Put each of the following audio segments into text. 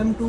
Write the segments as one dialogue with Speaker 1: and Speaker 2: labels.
Speaker 1: M2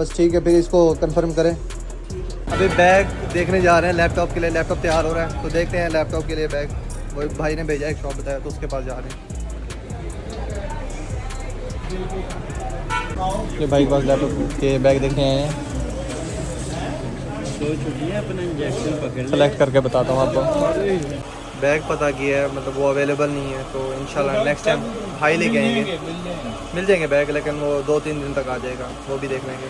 Speaker 2: बस ठीक है, फिर इसको कंफर्म करें। अभी बैग देखने जा रहे हैं लैपटॉप के लिए, लैपटॉप तैयार हो रहा है तो देखते हैं लैपटॉप के लिए बैग, वो भाई ने भेजा एक शॉप बताया तो उसके पास जा रहे हैं। ये भाई के पास लैपटॉप के बैग देखने आए हैं,
Speaker 3: अपना इंजेक्शन पकड़
Speaker 2: सेलेक्ट करके बताता हूँ आपको। बैग पता किया है, मतलब वो अवेलेबल नहीं है तो इंशाल्लाह नेक्स्ट टाइम भाई लेके आएंगे, मिल जाएंगे बैग, लेकिन वो 2-3 दिन तक आ जाएगा, वो भी देख लेंगे।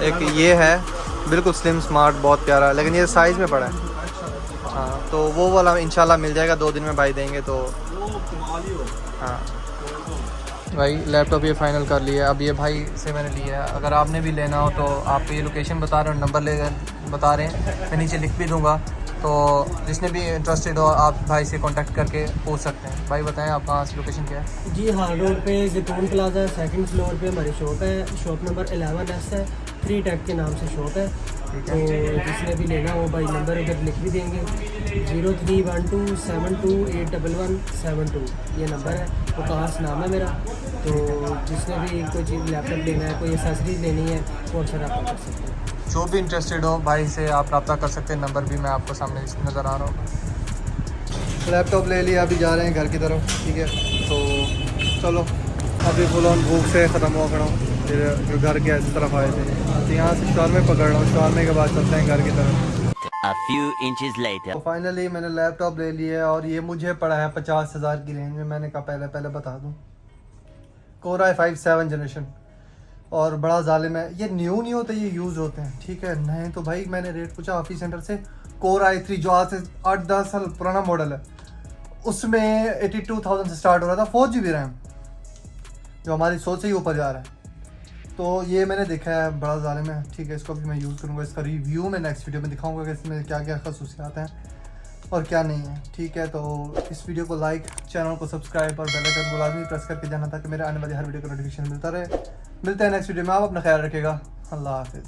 Speaker 2: एक ये है बिल्कुल स्लिम स्मार्ट, बहुत प्यारा, लेकिन ये साइज़ में पड़ा है। हाँ तो वो वाला इंशाल्लाह मिल जाएगा, 2 दिन में भाई देंगे तो। हाँ भाई लैपटॉप ये फ़ाइनल कर लिया, अब ये भाई से मैंने लिया है। अगर आपने भी लेना हो तो आप ये लोकेशन बता रहे हो, नंबर बता रहे हैं, मैं नीचे लिख भी दूँगा, तो जिसने भी इंटरेस्टेड हो आप भाई से कांटेक्ट करके पूछ सकते हैं। भाई बताएं आप कहाँ से, लोकेशन क्या है?
Speaker 1: जी हार्ड रोड पे जैतून प्लाजा 2nd फ्लोर पे हमारी शॉप है, शॉप नंबर 11S है, 3 टैग के नाम से शॉप है। तो जिसने भी लेना हो भाई नंबर उधर लिख भी देंगे, 031272811172 ये नंबर है, वकास नाम है मेरा। तो जिसने भी कोई चीज़ लैपटॉप लेना है, कोई एसेसरीज लेनी है, वो अक्सर आप कर सकते हैं।
Speaker 2: जो भी इंटरेस्टेड हो भाई से आप रब्ता कर सकते हैं, नंबर भी मैं आपको सामने नज़र आ रहा हूँ। लैपटॉप ले लिया, अभी जा रहे हैं घर की तरफ, ठीक है तो चलो। अभी फुल ऑन भूख से ख़त्म हुआ खड़ा हूँ, फिर जो घर के इस तरफ आए थे तो यहाँ से शॉर्मे पकड़ रहा हूँ, शॉर्मे के बाद चलते हैं घर की तरफ।
Speaker 3: A few inches later.
Speaker 2: तो फाइनली मैंने लैपटॉप ले लिया है और ये मुझे पड़ा है 50,000 की रेंज में। मैंने कहा पहले बता दूँ, Core i5 7th जनरेशन, और बड़ा जालिम है, ये न्यू नहीं होते, ये यूज़ होते हैं, ठीक है। नहीं तो भाई मैंने रेट पूछा ऑफिस सेंटर से, Core i3 जो आज से 8-10 साल पुराना मॉडल है, उसमें 82,000 से स्टार्ट हो रहा था, 4GB रैम, जो हमारी सोच से ही ऊपर जा रहा है। तो ये मैंने देखा है, बड़ा जालिम है, ठीक है। इसको भी मैं यूज़ करूँगा, इसका रिव्यू मैं नेक्स्ट वीडियो में दिखाऊंगा कि इसमें क्या क्या खसूसियात हैं और क्या नहीं है, ठीक है। तो इस वीडियो को लाइक, चैनल को सब्सक्राइब और बेल आइकन को लाजमी प्रेस करके जाना ताकि मेरे आने वाली हर वीडियो का नोटिफिकेशन मिलता रहे। मिलते हैं नेक्स्ट वीडियो में, आप अपना ख्याल रखिएगा, अल्लाह हाफिज़।